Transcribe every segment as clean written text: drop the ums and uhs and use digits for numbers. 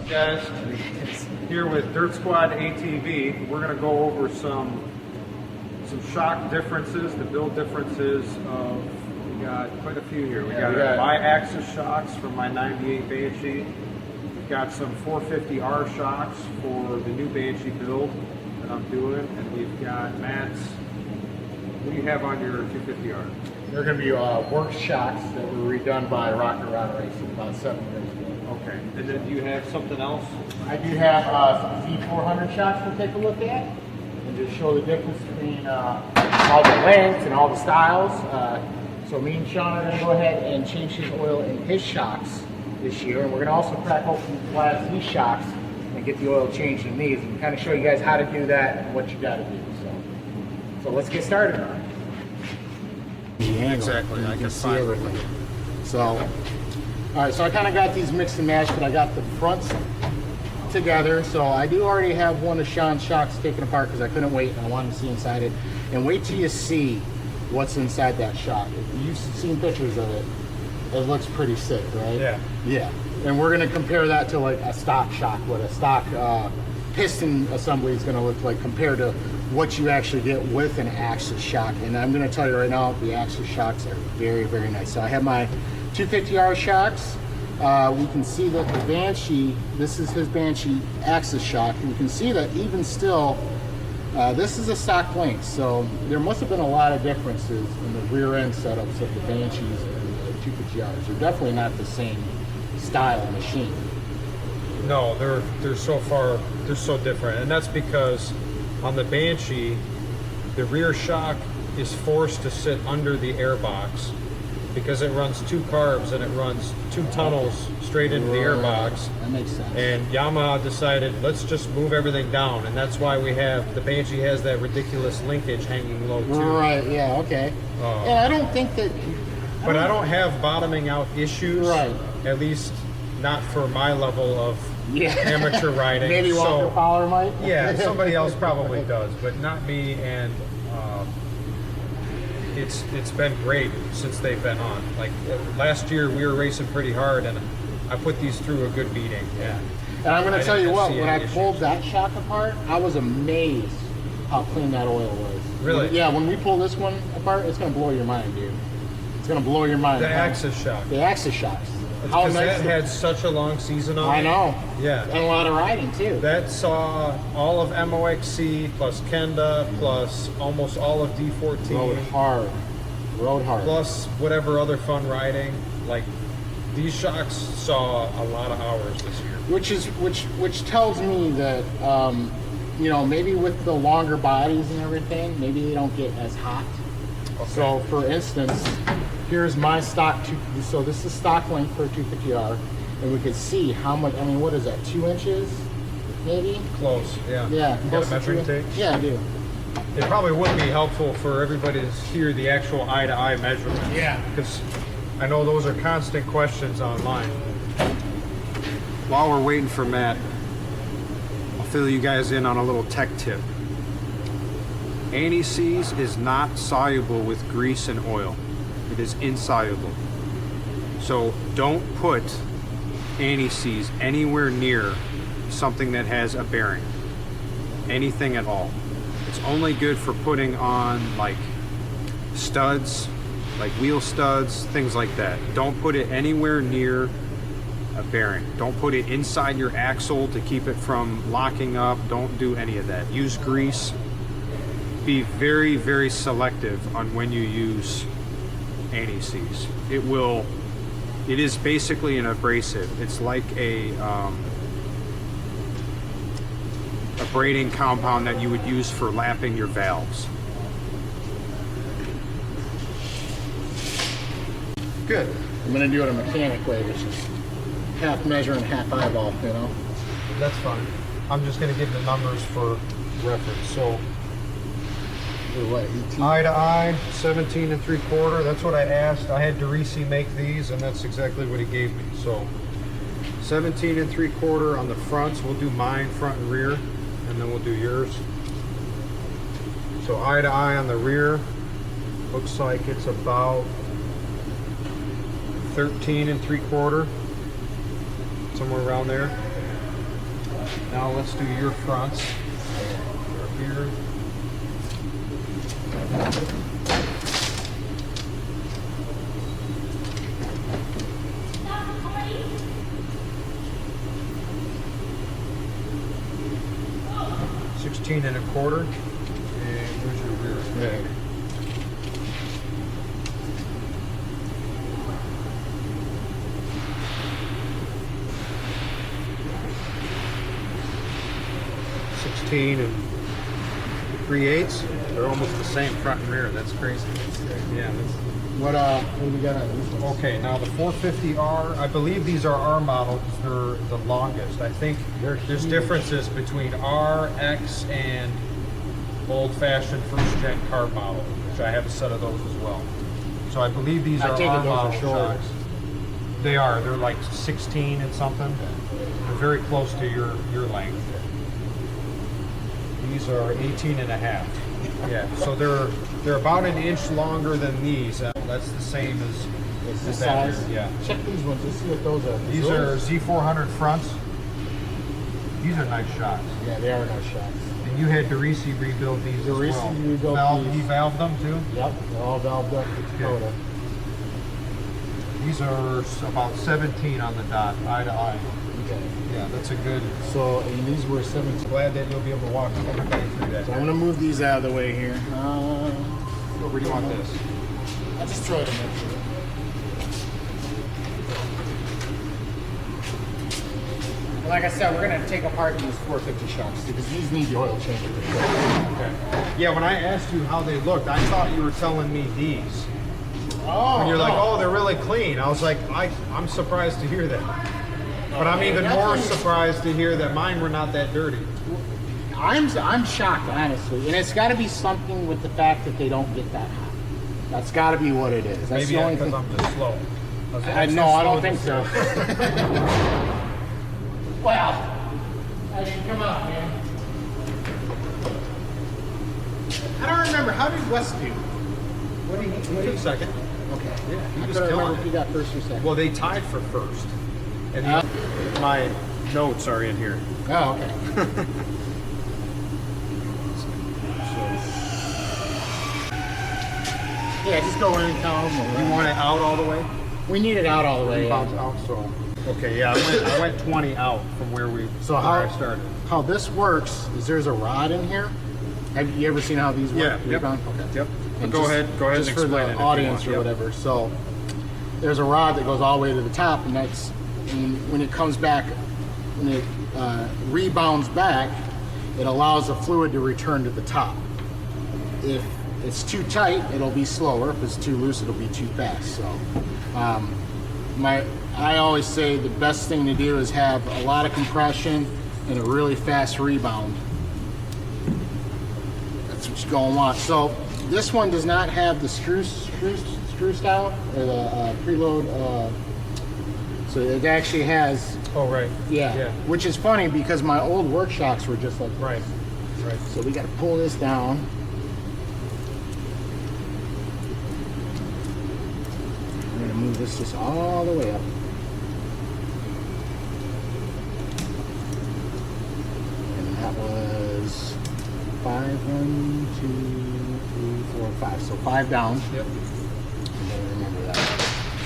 Guys, here with Dirt Squad ATV, we're going to go over some shock differences, the build differences of, we got quite a few here. We got bi-axis shocks from my 98 Banshee. We've got some 450R shocks for the new Banshee build that I'm doing, and we've got Matt's. What do you have on your 250R? They're going to be work shocks that were redone by Rocket Rod Racing about 7 years ago. Okay, and then do you have something else? I do have some Z400 shocks we'll take a look at and just show the difference between all the lengths and all the styles. So me and Sean are going to go ahead and change his oil in his shocks this year, and we're going to also crack open the flat Z shocks and get the oil changed in these and kind of show you guys how to do that and what you got to do. So let's get started. Exactly, I can see everything. So, all right, so I kind of got these mixed and matched, but I got the fronts together. So I do already have one of Sean's shocks taken apart because I couldn't wait and I wanted to see inside it. And wait till you see what's inside that shock. If you've seen pictures of it, it looks pretty sick, right? Yeah. Yeah. And we're going to compare that to like a stock shock, what a stock piston assembly is going to look like compared to what you actually get with an axis shock. And I'm going to tell you right now, the axis shocks are very, very nice. So I have my 250R shocks. We can see that the Banshee, this is his Banshee axis shock. And you can see that even still, this is a stock length. So there must have been a lot of differences in the rear end setups of the Banshees and the 250Rs. They're definitely not the same style machine. No, they're so different, and that's because on the Banshee, the rear shock is forced to sit under the airbox because it runs 2 carbs and it runs 2 tunnels straight into the airbox. That makes sense. And Yamaha decided, let's just move everything down, and that's why we have, the Banshee has that ridiculous linkage hanging low too. Right, yeah, okay. And I don't think that... But I don't have bottoming out issues, right? At least not for my level of amateur riding. Maybe Walker Fowler might. Yeah, somebody else probably does, but not me. And it's been great since they've been on. Like last year, we were racing pretty hard, and I put these through a good beating. Yeah. And I'm going to tell you what, when I pulled that shock apart, I was amazed how clean that oil was. Really? Yeah. When we pull this one apart, it's going to blow your mind, dude. It's going to blow your mind. The axis shock. The axis shocks. Because that had such a long season on it. I know. Yeah. And a lot of riding, too. That saw all of MOXC, plus Kenda, plus almost all of D14. Rode hard. Rode hard. Plus whatever other fun riding. Like, these shocks saw a lot of hours this year. Which tells me that, you know, maybe with the longer bodies and everything, maybe they don't get as hot. Okay. So, for instance, here's my stock, so this is stock length for a 250R, and we could see how much, I mean, what is that, 2 inches, maybe? Close, yeah. Yeah. You got a measuring tape? Yeah, I do. It probably would be helpful for everybody to hear the actual eye-to-eye measurements. Yeah. Because I know those are constant questions online. While we're waiting for Matt, I'll fill you guys in on a little tech tip. Anti-seize is not soluble with grease and oil. It is insoluble. So don't put anti-seize anywhere near something that has a bearing. Anything at all. It's only good for putting on like studs, like wheel studs, things like that. Don't put it anywhere near a bearing. Don't put it inside your axle to keep it from locking up. Don't do any of that. Use grease. Be very, very selective on when you use anti-seize. It is basically an abrasive. It's like a braiding compound that you would use for lapping your valves. Good. I'm going to do it a mechanic way, which is half measure and half eyeball, you know? That's fine. I'm just going to give the numbers for reference. So, what, 18? eye to eye, 17 3/4. That's what I asked. I had DeRisi make these, and that's exactly what he gave me. So, 17 3/4 on the fronts. We'll do mine front and rear, and then we'll do yours. So eye to eye on the rear, looks like it's about 13 3/4, somewhere around there. Now let's do your fronts. Here. $16.25. And here's your rear. Yeah. And 3/8. They're almost the same front and rear. That's crazy. Yeah. What do we got on these ones? Okay, now the 450R, I believe these are R models. They're the longest. I think there's differences between R, X, and old-fashioned first-gen carb model, which I have a set of those as well. So I believe these are R model shocks. They are. They're like 16 and something. They're very close to your length. These are 18.5. Yeah, so they're about an inch longer than these. That's the same as the that size. here. Yeah. Check these ones. Let's see what those are. These are Z400 fronts. These are nice shocks. Yeah, they are nice shocks. And you had DeRisi rebuild these as well. Rebuilt these. He valved them too? Yep, they're all valved up with Dakota. These are about 17 on the dot, eye to eye. Okay. Yeah, that's a good. So, and these were 17. Glad that you'll be able to walk everybody through that. So I'm gonna move these out of the way here. Where do you want this? I'll just throw it in there. And like I said, we're gonna take apart these 450 shocks because these need the oil change for sure. Okay. Yeah, when I asked you how they looked, I thought you were telling me these. Oh. When you're like, oh, they're really clean. I was like, I'm surprised to hear that. But I'm even more surprised to hear that mine were not that dirty. I'm shocked, honestly, and it's got to be something with the fact that they don't get that hot. That's got to be what it is. That's Maybe the only because thing. I'm just slow. No, I don't think so. Well, I mean, come on, man. I don't remember. How did Wes do? What did he? He took second. Okay. Yeah, I he was couldn't killing remember if he it. got first or second. Well, they tied for first. And my notes are in here. Oh, okay. Yeah, just go in and count them. You want it out all the way? We need it out all the way. Bounce out, so. Okay, yeah, I went 20 out from where I started. How this works is there's a rod in here. Have you ever seen how these work? Yeah. Yep. Okay. Yep. And Go ahead just and for explain the it. audience or whatever. So there's a rod that goes all the way to the top, and when it comes back, when it rebounds back, it allows the fluid to return to the top. If it's too tight, it'll be slower. If it's too loose, it'll be too fast. So I always say the best thing to do is have a lot of compression and a really fast rebound. That's what you're gonna want. So this one does not have the screw style or the preload. So it actually has. Oh, right. Yeah. Which is funny because my old work shocks were just like this. Right. So we got to pull this down. I'm gonna move this just all the way up. And that was 5, 1, 2, 3, 4, 5. So 5 down. Yep. I'm gonna remember that.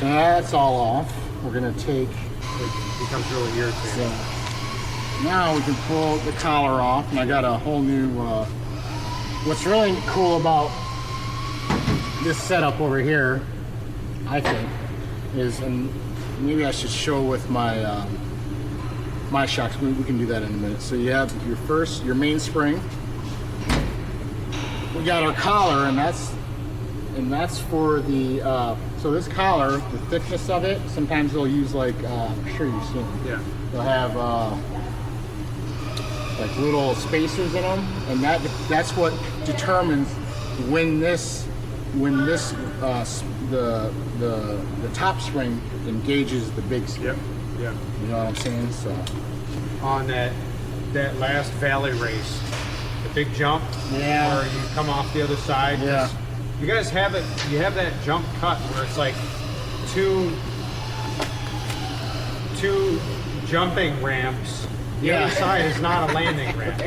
So that's all off. We're gonna take. It becomes really irritating. So now we can pull the collar off, and I got a whole new. What's really cool about this setup over here, I think, is, and maybe I should show with my my shocks. We can do that in a minute. So you have your main spring. We got our collar, and that's for the. So this collar, the thickness of it, sometimes they'll use like, I'm sure you've seen them. Yeah. They'll have like little spacers in them, and that's what determines when the top spring engages the big spring. Yep. Yeah. You know what I'm saying? So On that last valley race, the big jump, Yeah. where you come off the other side. Yeah. You guys have it. You have that jump cut where it's like two jumping ramps The other side is not a landing ramp.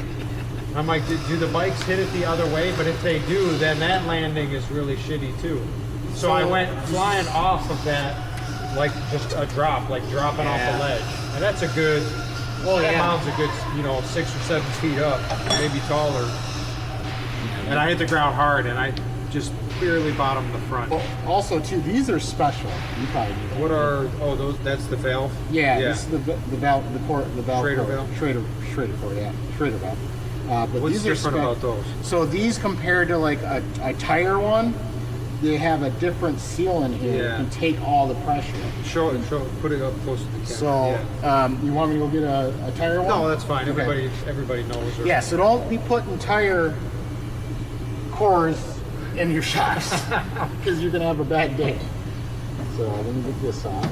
I'm like, do the bikes hit it the other way? But if they do, then that landing is really shitty too. So I went flying off of that, like just a drop, like dropping off the ledge. And that's a good, that mound's a good, 6 or 7 feet up, maybe taller. And I hit the ground hard, and I just barely bottomed the front. Well, also, too, these are special. You probably knew that. What are, those, that's the valve? Yeah, this is the valve, the valve. Schrader valve? Schrader core, yeah. Schrader valve. But What's these are different about those? So these compared to like a tire one, they have a different seal in here that can take all the pressure. Show, put it up close to the camera. So, you want me to go get a tire one? No, that's fine. Okay. Everybody knows. Yeah, so don't be putting tire cores in your shocks because you're gonna have a bad day. So let me get this off.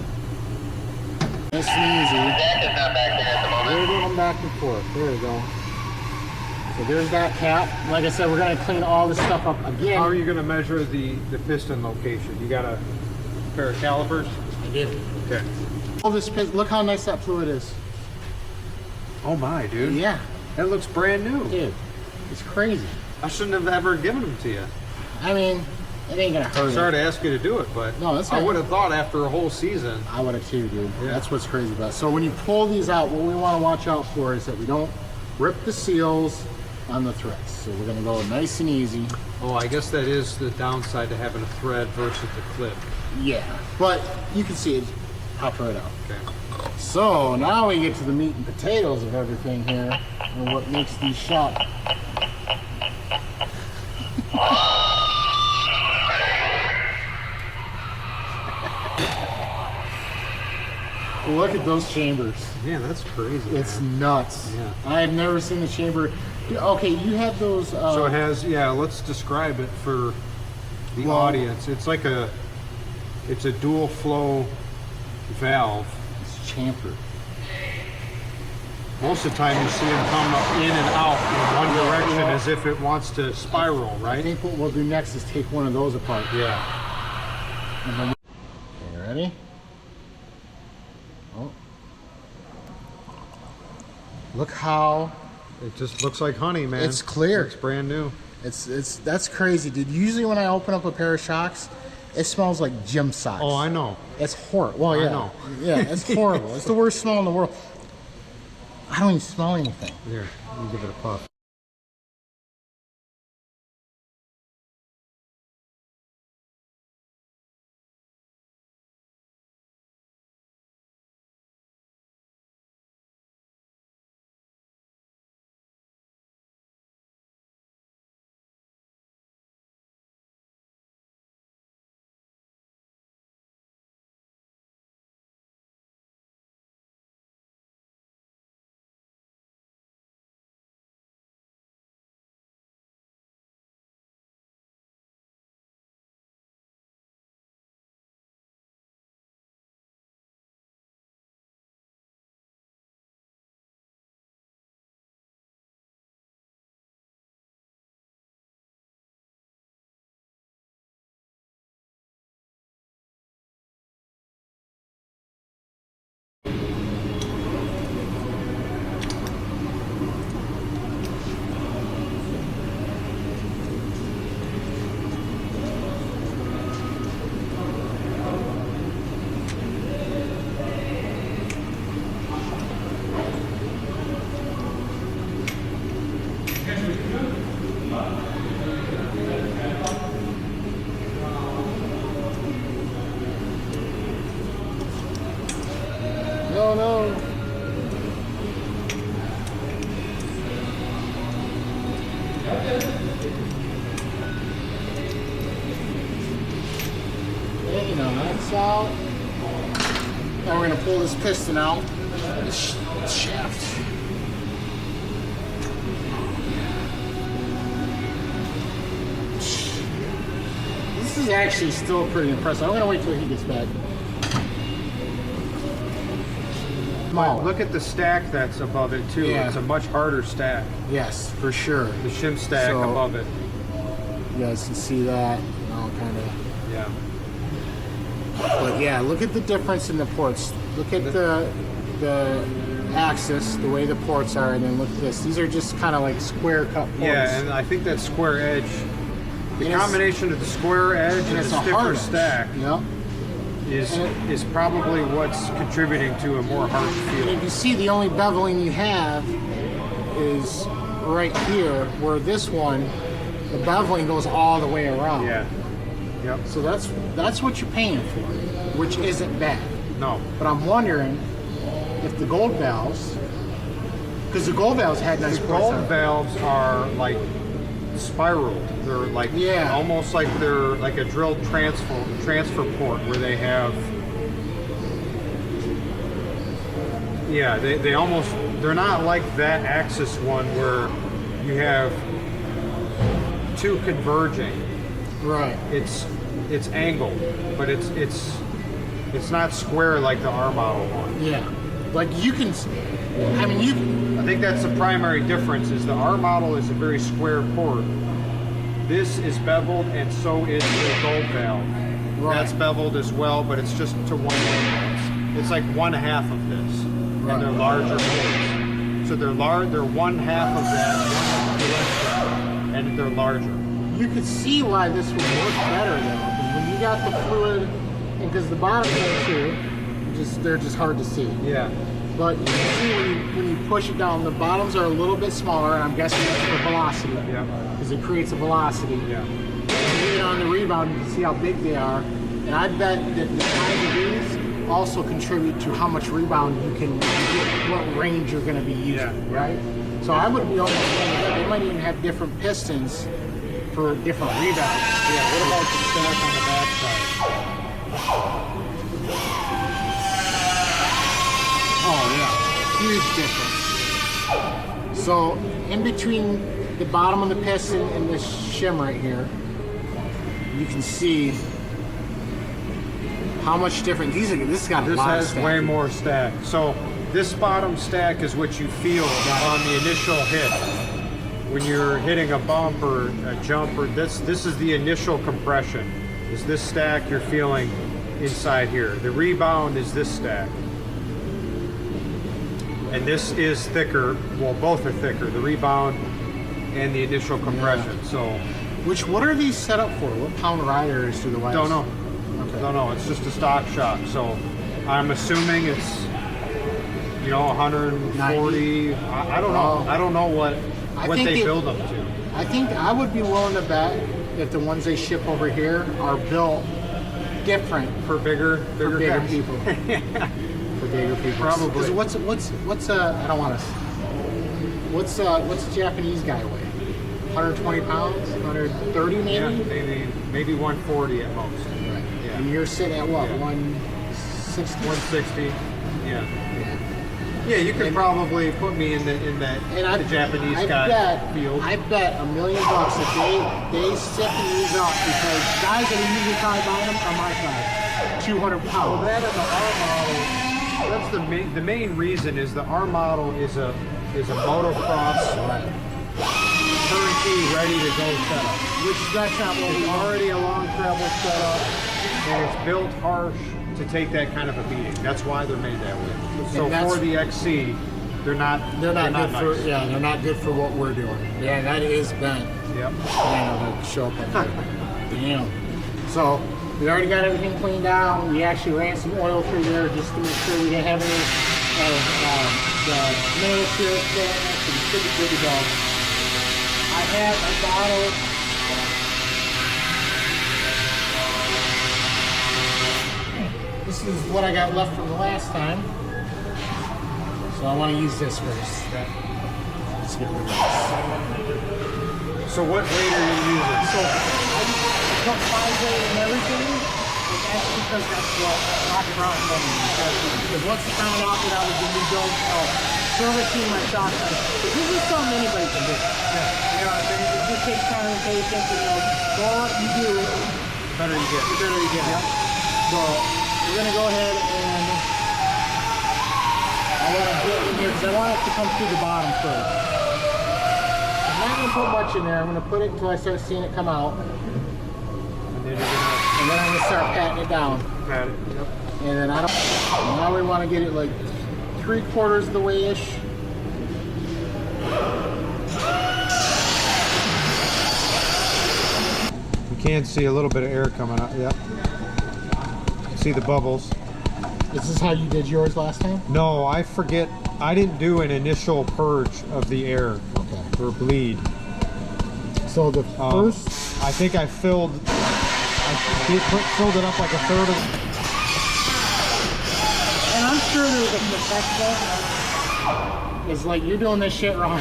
Nice and easy. Jack is not back there at the moment. We're going back and forth. There we go. So there's that cap. Like I said, we're gonna clean all this stuff up again. How are you gonna measure the piston location? You got a pair of calipers? I did. Okay. All this look how nice that fluid is. Oh my, dude. Yeah. That looks brand new. Dude, it's crazy. I shouldn't have ever given them to you. I mean, it ain't gonna hurt. Sorry to ask you to do it, but No, that's I fine. would have thought after a whole season. I would have too, dude. Yeah. That's what's crazy about it. So when you pull these out, what we want to watch out for is that we don't rip the seals on the threads. So we're gonna go nice and easy. Oh, I guess that is the downside to having a thread versus the clip. Yeah, but you can see it pop right out. Okay. So now we get to the meat and potatoes of everything here, and what makes these sharp. Look at those chambers. Man, that's crazy. It's man. nuts. Yeah. I have never seen the chamber. Okay, you have those. So it has, let's describe it for the Well- audience. It's like it's a dual flow valve. It's chamfer. Most of the time you see them come up in and out in one direction as if it wants to spiral, I right? think what we'll do next is take one of those apart. Yeah. And then okay, you ready? Oh. Look how It just looks like honey, man. It's clear. It's brand new. that's crazy, dude. Usually when I open up a pair of shocks, it smells like gym socks. Oh, I know. It's horrible. Well, yeah. I know. Yeah, it's horrible. It's the worst smell in the world. I don't even smell anything. Here, let me give it a puff. No, no. Okay, you know, that's out. Now we're gonna pull this piston out. This shaft. This is actually still pretty impressive. I'm gonna wait till he gets back. Small. Look at the stack that's above it too. Yeah. It's a much harder stack. Yes, for sure. The shim stack So- above it. You guys can see that. I'll kind of. Yeah. But yeah, look at the difference in the ports. Look at the axis, the way the ports are, and then look at this. These are just kind of like square cut ports. Yeah, and I think that square edge, the And it's- combination of the square edge and the it's a stiffer hard stack Yeah. is probably what's contributing to a more harsh And feel. if you see, the only beveling you have is right here, where this one, the beveling goes all the way around. Yeah. Yep. So that's what you're paying for, which isn't bad. No. But I'm wondering if the gold valves, because the gold valves had nice The ports gold on them. valves are like spiraled. They're like Yeah. almost like they're like a drilled transfer port where they have. Yeah, they almost, they're not like that Axis one where you have two converging. Right. It's angled, but it's not square like the R model one. Yeah. Like you can, I mean you can, I think that's the primary difference. Is the R model is a very square port. This is beveled, and so is the gold valve. Right. That's beveled as well, but it's just to one angle. It's like one half of this, Right. and they're larger ports. So they're They're one half of that, and they're larger. you could see why this would work better though, because when you got the fluid, and because the bottom ones here, they're just hard to see. Yeah. But you can see when you push it down, the bottoms are a little bit smaller, and I'm guessing that's for velocity. Yeah. Because it creates a velocity. Yeah. And then on the rebound, you can see how big they are. And I bet that the size of these also contribute to how much rebound you can get, what range you're going to be using, Yeah. right? So I would be almost saying that they might even have different pistons for different rebounds. Yeah. What about the stack on the back side? Oh yeah, huge difference. So in between the bottom of the piston and this shim right here, you can see how much different these are. This has got a This lot of has stack. way more stack. So this bottom stack is what you feel on the initial hit. When you're hitting a bump or a jump, or this is the initial compression. Is this stack you're feeling inside here? The rebound is this stack. And this is thicker. Well, both are thicker. The rebound and the initial compression. Yeah. So What are these set up for? What pound riders do the wives? don't know. Okay. Don't know. It's just a stock shock. So I'm assuming it's 140. I don't know. Oh. I don't know what think they they- build them to. I think I would be willing to bet that the ones they ship over here are built different For bigger for bigger guys. people. For bigger people. Probably. 'Cause what's I don't want to. What's a Japanese guy weigh? 120 pounds? 130 maybe? Yeah, maybe 140 at most. Right. Yeah. And you're sitting at what? Yeah. 160? 160. Yeah. Yeah. Yeah, you could probably put me in that And the Japanese I guy bet, field. I bet $1 million if they sicken these up, because guys that are usually probably buying them are my size, 200 Well, pounds. that and the R model. That's the main reason is the R model is a motocross turnkey ready to go setup. Which that's not what we It's want. already a long travel setup, and it's built harsh to take that kind of a beating. That's why they're made that way. So And that's- for the XC, they're not They're not good nice. for they're not good for what we're doing. Yeah, that is bent. Yep. To show up on there. Damn. So we already got everything cleaned out. We actually ran some oil through there just to make sure we didn't have any of the nail syrup there, so we should be good to go. I have a bottle. This is what I got left from the last time. So I want to use this first. Let's get rid of this. So what weight are you using? So I put 5 weight and everything, and that's because that's what Rocky Brown told me. Because once he found out that I was going to be built servicing my shotgun, this is something anybody can do. It just takes time and patience, and the more you do, The better you get. the better you get. So we're going to go ahead and I want to get in here because I want it to come through the bottom first. I'm not going to put much in there. I'm going to put it until I start seeing it come out. And then you're gonna And then I'm going to start patting it down. pat it. Yep. And then now we want to get it like 3/4 of the way-ish. You can see a little bit of air coming out. Yep. See the bubbles. Is this how you did yours last time? No, I forget. I didn't do an initial purge of the air or bleed. So the first, I think I filled it up like a third of. and I'm sure there's a protector. It's like you're doing this shit wrong.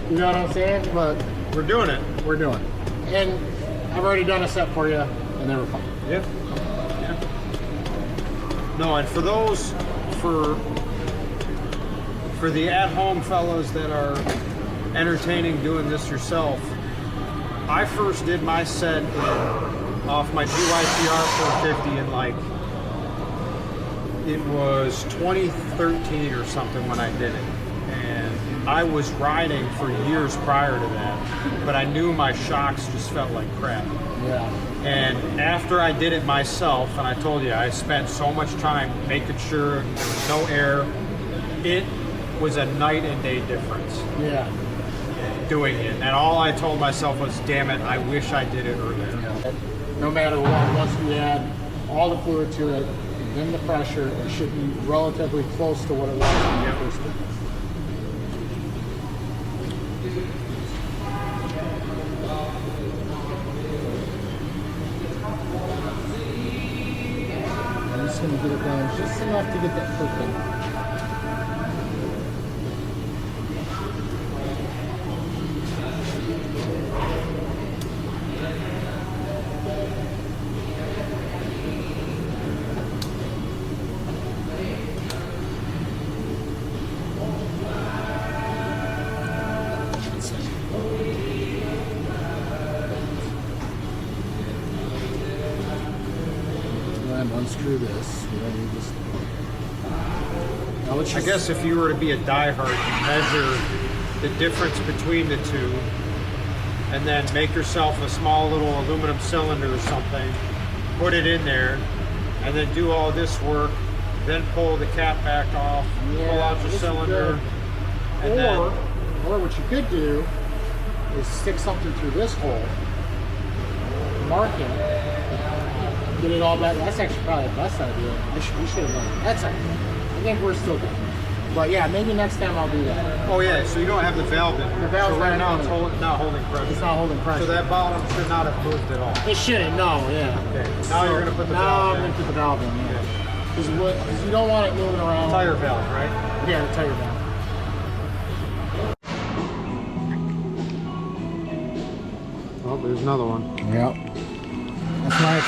You know what I'm saying? But We're doing it. we're doing it. And I've already done a set for you, and they were fine. Yep. No, and for those, for the at-home fellas that are entertaining doing this yourself, I first did my set off my GYCR 450 in like, it was 2013 or something when I did it. And I was riding for years prior to that, but I knew my shocks just felt like crap. Yeah. And after I did it myself, and I told you, I spent so much time making sure there was no air, it was a night and day difference Yeah. doing it. And all I told myself was, damn it, I wish I did it earlier. No matter what, once we add all the fluid to it, then the pressure, it should be relatively close to what it was when you first did it. I'm just going to get it down just enough to get that foot in. Unscrew this. We don't need this. Now let's I just, guess if you were to be a diehard, you measure the difference between the two, and then make yourself a small little aluminum cylinder or something, put it in there, and then do all this work, then pull the cap back off, pull out the this is cylinder, good. and then Or what you could do is stick something through this hole, mark it, get it all back. That's actually probably the best idea. We should have done it. That's it. I think we're still good. But yeah, maybe next time I'll do that. oh yeah, so you don't have the valve in here. The valve's so right not now in it's it. not holding pressure. It's not holding pressure. So that bottom should not have moved at all. It shouldn't, no, yeah. Okay, now you're gonna put the now valve I'm in. going to put the valve in, yeah. Because you don't want it moving around. Tire valve, right? Yeah, the tire valve. Oh, there's another one. Yep. That's why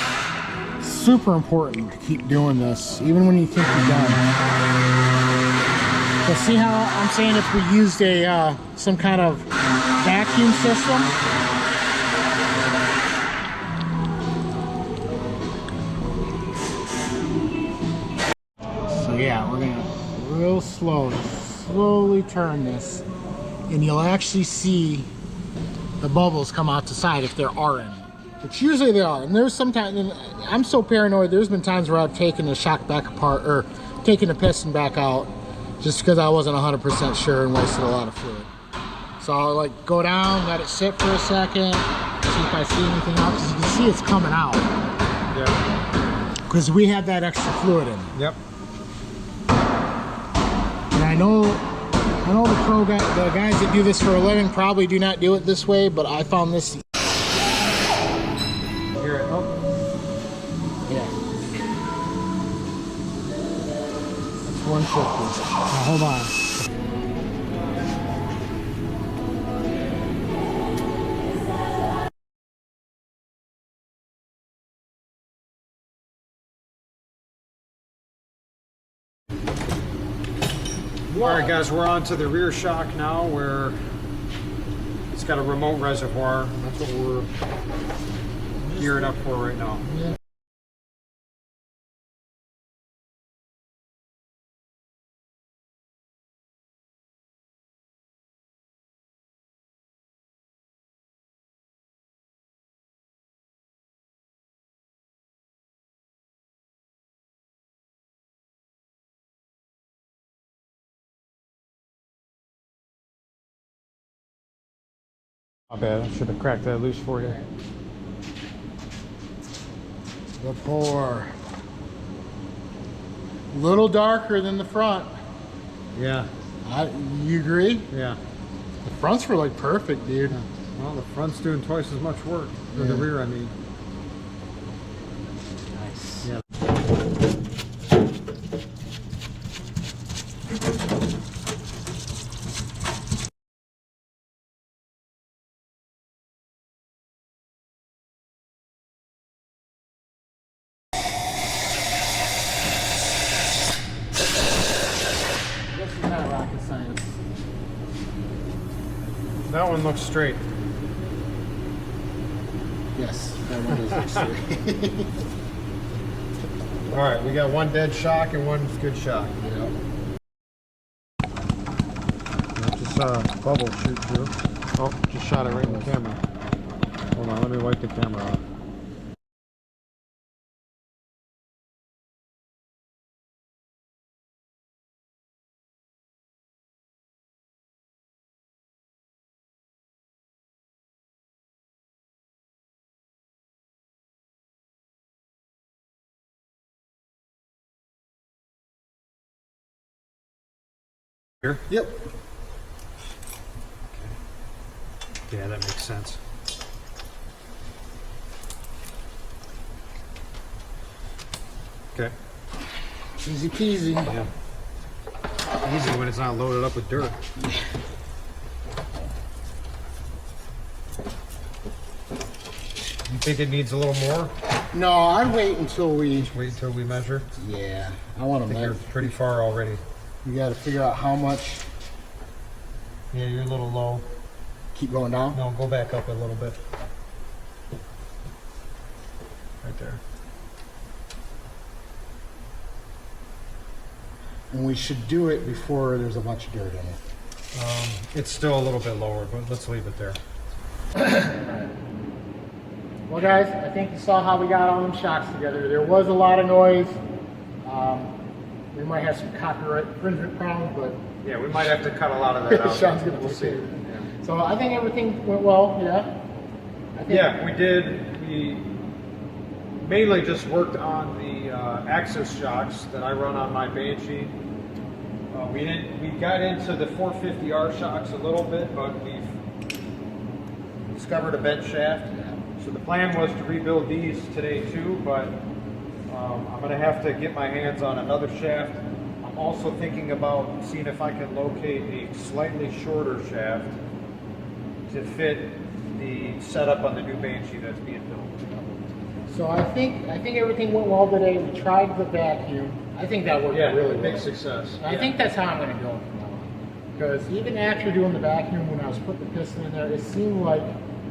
it's super important to keep doing this, even when you think you're done. So see how I'm saying if we used a some kind of vacuum system? So yeah, we're gonna real slowly turn this, and you'll actually see the bubbles come out the side if there are any. Which usually they are. And there's sometimes, and I'm so paranoid, there's been times where I've taken the shock back apart, or taken the piston back out, just because I wasn't 100% sure and wasted a lot of fluid. So I'll like go down, let it sit for a second, see if I see anything else. As you can see, it's coming out. Yeah. Because we had that extra fluid in it. Yep. And I know the guys that do this for a living probably do not do it this way, but I found this. Here it. Oh. Yeah. That's 150. Now hold on. All right, guys, we're on to the rear shock now, where it's got a remote reservoir. That's what we're gearing up for right now. Yeah. My bad. I should have cracked that loose for you. The pour. Little darker than the front. Yeah. You agree? Yeah. The fronts were like perfect, dude. Well, the front's doing twice as much work. Or the rear, I mean. Nice. Yeah. This is not rocket science. That one looks straight. Yes, that one does look straight. All right, we got one dead shock and one good shock. Yep. Just bubble shoot through. Oh, just shot it right in the camera. Hold on, let me wipe the camera off. Here? Yep. Yeah, that makes sense. Okay. Easy peasy. Yeah. Easy when it's not loaded up with dirt. You think it needs a little more? No, I'd wait until we. Wait until we measure. Yeah, I want I to think you're measure. pretty far already. We got to figure out how much. Yeah, you're a little low. Keep going down. No, go back up a little bit. Right there. And we should do it before there's a bunch of dirt in it. It's still a little bit lower, but let's leave it there. Well, guys, I think you saw how we got all them shots together. There was a lot of noise. We might have some copyright infringement problems, but Yeah, we might have to cut a lot of that out. Sean's gonna We'll take see. care of it. So I think everything went well. Yeah. I think, Yeah, we did. We mainly just worked on the axis shocks that I run on my Banshee. We got into the 450R shocks a little bit, but we've discovered a bent shaft. So the plan was to rebuild these today too, but I'm going to have to get my hands on another shaft. I'm also thinking about seeing if I can locate a slightly shorter shaft to fit the setup on the new Banshee that's being built. So I think everything went well today. We tried the vacuum. I think that worked really big well. success. I think that's how I'm going to go from now on. Because even after doing the vacuum, when I was putting the piston in there, it seemed like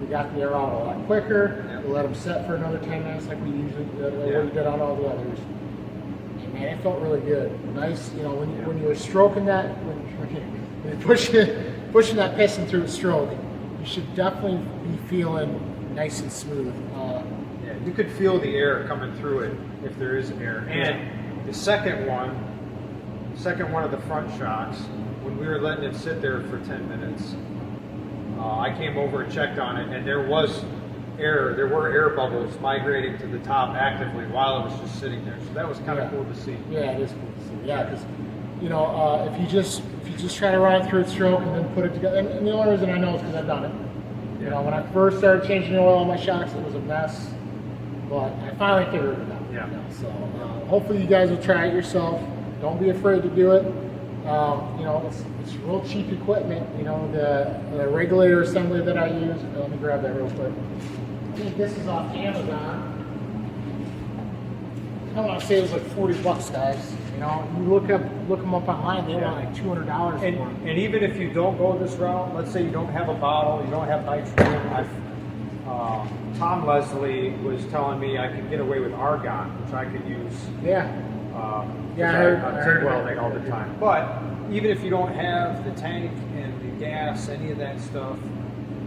we got the air out a lot quicker. Yeah. We let them set for another 10 minutes like we usually did, like Yeah. we did on all the others. And man, it felt really good. Nice, you know, when you were stroking that, when you're pushing that piston through the stroke, you should definitely be feeling nice and smooth. Yeah, you could feel the air coming through it if there is air. And the second one of the front shocks, when we were letting it sit there for 10 minutes, I came over and checked on it, and there were air bubbles migrating to the top actively while it was just sitting there. So that was kind of cool to see. Yeah, it is cool to see. Yeah, because you know, if you just try to ride through its stroke and then put it together, and the only reason I know is because I've done it. You know, when I first started changing the oil on my shocks, it was a mess, but I finally figured it out. Yeah. You know, so hopefully you guys will try it yourself. Don't be afraid to do it. You know, it's real cheap equipment. You know, the regulator assembly that I use. Let me grab that real quick. I think this is off Amazon. I want to say it was like $40, guys. You know, you look them up online. They want like $200 for them. And even if you don't go this route, let's say you don't have a bottle, you don't have nitrogen. Tom Leslie was telling me I could get away with argon, which I could use. Yeah. I heard TIG welding all the time. But even if you don't have the tank and the gas, any of that stuff,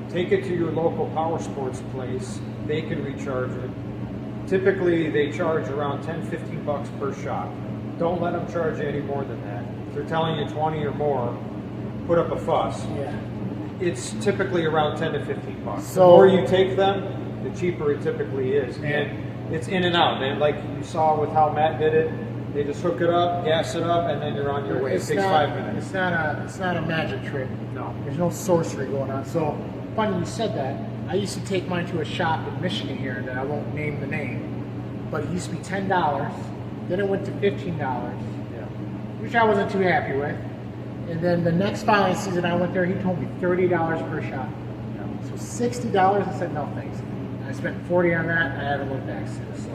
take it to your local power sports place. They can recharge it. Typically, they charge around $10-15 per shot. Don't let them charge you any more than that. If they're telling you 20 or more, put up a fuss. Yeah. It's typically around 10 to 15 bucks. So- The more you take them, the cheaper it typically is. And it's in and out. And like you saw with how Matt did it, they just hook it up, gas it up, and then you're on your way. It takes 5 minutes. It's not a magic trick. No. There's no sorcery going on. So funny you said that. I used to take mine to a shop in Michigan here that I won't name the name, but it used to be $10. Then it went to $15, Yeah. which I wasn't too happy with. And then the next following season I went there, he told me $30 per shot. So $60. I said no thanks. I spent $40 on that. And I haven't looked back since. So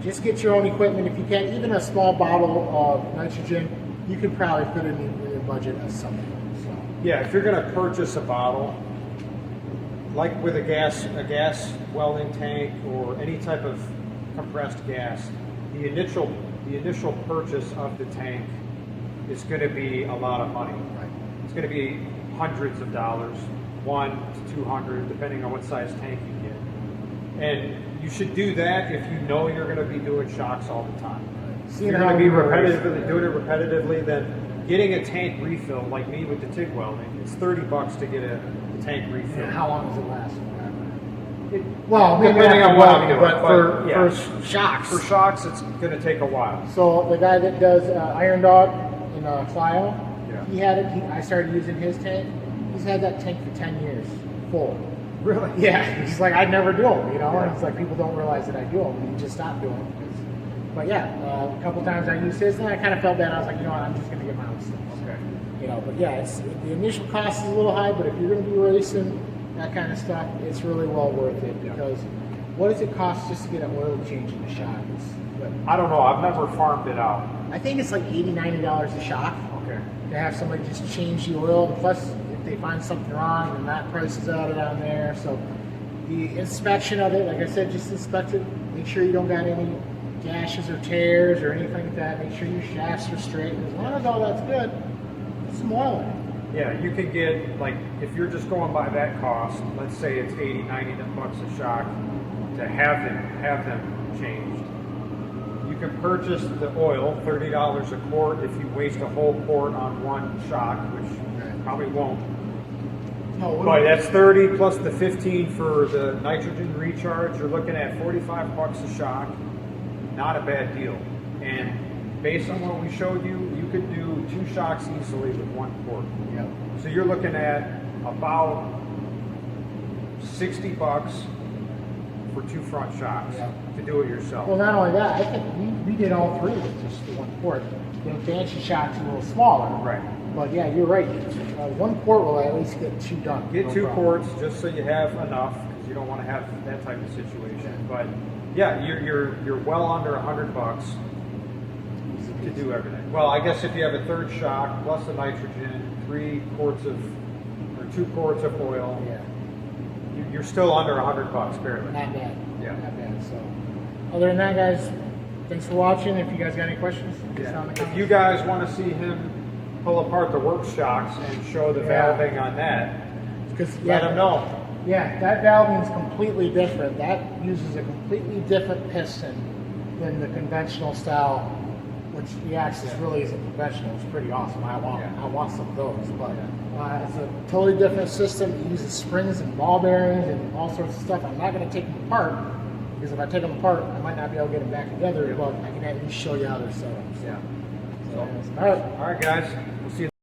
just get your own equipment if you can. Even a small bottle of nitrogen, you could probably fit in your budget as something. So. Yeah, if you're going to purchase a bottle, like with a gas welding tank or any type of compressed gas, the initial purchase of the tank is going to be a lot of money. Right. It's going to be hundreds of dollars, 1 to 200, depending on what size tank you get. And you should do that if you know you're going to be doing shocks all the time. If you're going to be doing it repetitively, then getting a tank refill, like me with the TIG welding, it's $30 to get a tank refill. And how long does it last? Well, maybe depending not on for what welding, I'm doing, but yeah. for shocks. For shocks, it's going to take a while. So the guy that does Iron Dog in Clio, Yeah. he had it. I started using his tank. He's had that tank for 10 years, full. Really? Yeah, he's like, I never do them, you know? Yeah. And it's like, people don't realize that I do them, and you just stop doing them. But yeah, a couple times I used his, and I kind of felt bad. I was like, you know what, I'm just going to get my own stuff. Okay. You know, but yeah, the initial cost is a little high, but if you're going to be racing that kind of stuff, it's really well worth it, because what does it cost just to get an oil change in the shop? I don't know. I've never farmed it out. I think it's like $80, $90 a shop. Okay. To have somebody just change the oil. Plus, if they find something wrong, then that price is added on there. So the inspection of it, like I said, just inspect it. Make sure you don't got any gashes or tears or anything like that. Make sure your shafts are straight. As long as all that's good, put some oil in it. Yeah, you can get, like, if you're just going by that cost, let's say it's 80, 90 bucks a shock to have them changed. You can purchase the oil, $30 a quart, if you waste a whole quart on one shock, which you probably won't. But that's 30 plus the 15 for the nitrogen recharge. You're looking at 45 bucks a shock. Not a bad deal. And based on what we showed you, you could do 2 shocks easily with 1 quart. Yep. So you're looking at about 60 bucks for 2 front shocks to do it yourself. Well, not only that, I think we did all 3 with just the 1 quart. The banshee shock's a little smaller. Right. But yeah, you're right. 1 quart will at least get 2 done. Get No 2 problem. quarts just so you have enough, because you don't want to have that type of situation. But yeah, you're well under $100 to do everything. Well, I guess if you have a 3rd shock plus the nitrogen, 2 quarts of oil, Yeah. you're still under $100 barely. Not bad. Yeah. Not bad. So, other than that, guys, thanks for watching. If you guys got any questions, just down in the If comments. you guys want to see him pull apart the work shocks and show the valving on that, Because let him know. Yeah, that valving is completely different. That uses a completely different piston than the conventional style, which the Axis really isn't conventional. It's pretty awesome. I want some of those, but it's a totally different system. It uses springs and ball bearings and all sorts of stuff. I'm not going to take them apart, because if I take them apart, I might not be able to get them back together, but I can at least show you how they're set up. Yeah. So, all right. All right, guys. We'll see you.